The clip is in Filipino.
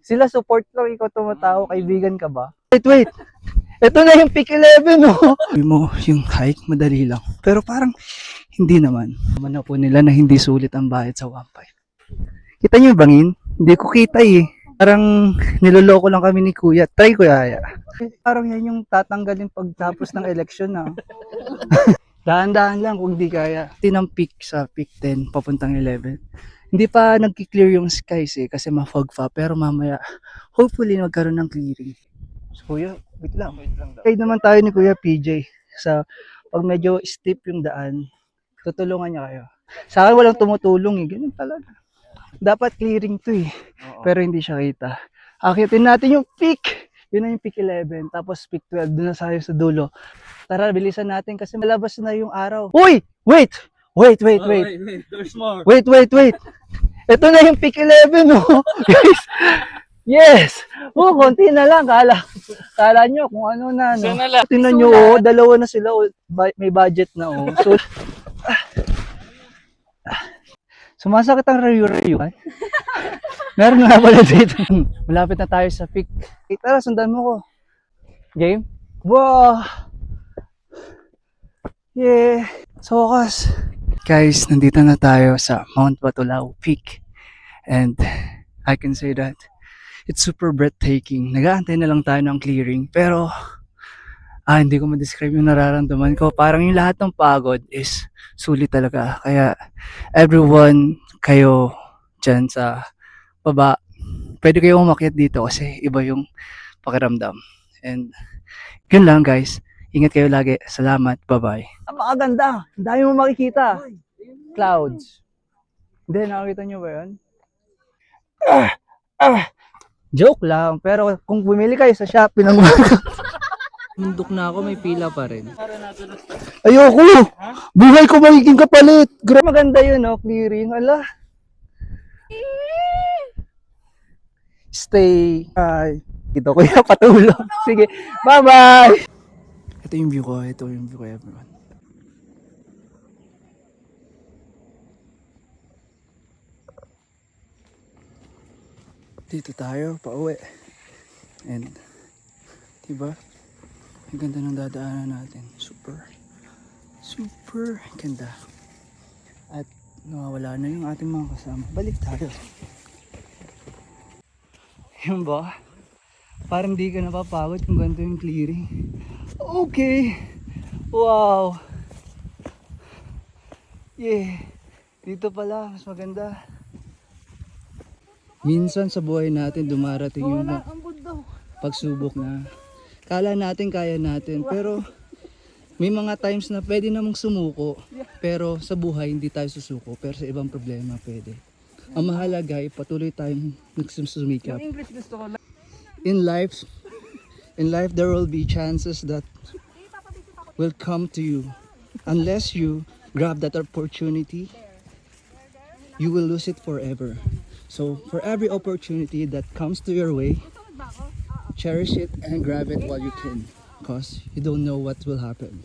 Sila support lang, ikaw tumatawa, kaibigan ka ba? Wait. Ito na yung peak 11, oh. Sabi mo, yung hike, madali lang. Pero parang, hindi naman. Naman na po nila na hindi sulit ang bayad sa 1.5. Kita niyo yung bangin? Hindi ko kita eh. Parang niloloko lang kami ni Kuya. Try ko yaya. Parang yan yung tatanggalin pagtapos ng eleksyon na. Dahan-dahan lang kung di kaya. Tinang peak sa peak 10, papuntang 11. Hindi pa nagki-clear yung skies eh, kasi ma-fog pa. Pero mamaya, hopefully magkaroon ng clearing. So, Kuya, wait lang. Kaya naman tayo ni Kuya PJ. Sa pag medyo steep yung daan, tutulungan niya kayo. Sa akin walang tumutulong eh, ganun talaga. Dapat clearing to eh, pero hindi siya kita. Akitin natin yung peak. Yun na yung peak 11, tapos peak 12, doon na tayo sa dulo. Tara, bilisan natin kasi malabas na yung araw. Uy! Wait! There's more. Wait. Ito na yung peak 11, oh. Guys, yes! Oh, konti na lang. Kala nyo kung ano na. No? Tingnan nyo, oh, dalawa na sila. Oh, may budget na, oh. So, sumasakit ang rayu-rayuan. Meron nga pala dito. Malapit na tayo sa peak. Tara, sundan mo ko. Game? Wow! Yeah! So, wakas. Guys, nandito na tayo sa Mount Batulao Peak. And I can say that it's super breathtaking. Nag-aantay na lang tayo ng clearing. Pero, hindi ko ma-describe yung nararamdaman ko. Parang yung lahat ng pagod is sulit talaga. Kaya, everyone, kayo dyan sa baba, pwede kayong umakyat dito kasi iba yung pakiramdam. And, yun lang guys. Ingat kayo lagi. Salamat. Bye-bye. Napakaganda. Ang dami mo makikita. Clouds. Hindi, nakakita nyo ba yun? Joke lang. Pero kung bumili kayo sa Shopee ng mundok na ako, may pila pa rin. Ayoko! Buhay ko magiging kapalit! Maganda yun, no? Clearing. Ala. Stay. Dito ko yung patulog. Sige. Bye-bye! Ito yung view ko. Everyone. Dito tayo, pauwi. And, diba? Ang ganda ng dadaanan natin. Super ganda. At nawawala na yung ating mga kasama. Balik tayo. Yun ba? Parang di ka napapagod kung ganito yung clearing. Okay. Wow. Yeah. Dito pala, mas maganda. Minsan sa buhay natin dumarating yung pagsubok na kala natin kaya natin, pero may mga times na pwede namang sumuko, pero sa buhay hindi tayo susuko, pero sa ibang problema pwede. Ang mahalaga ay patuloy tayong nagsusumikap. In life there will be chances that will come to you. Unless you grab that opportunity, you will lose it forever. So for every opportunity that comes to your way, cherish it and grab it while you can, because you don't know what will happen.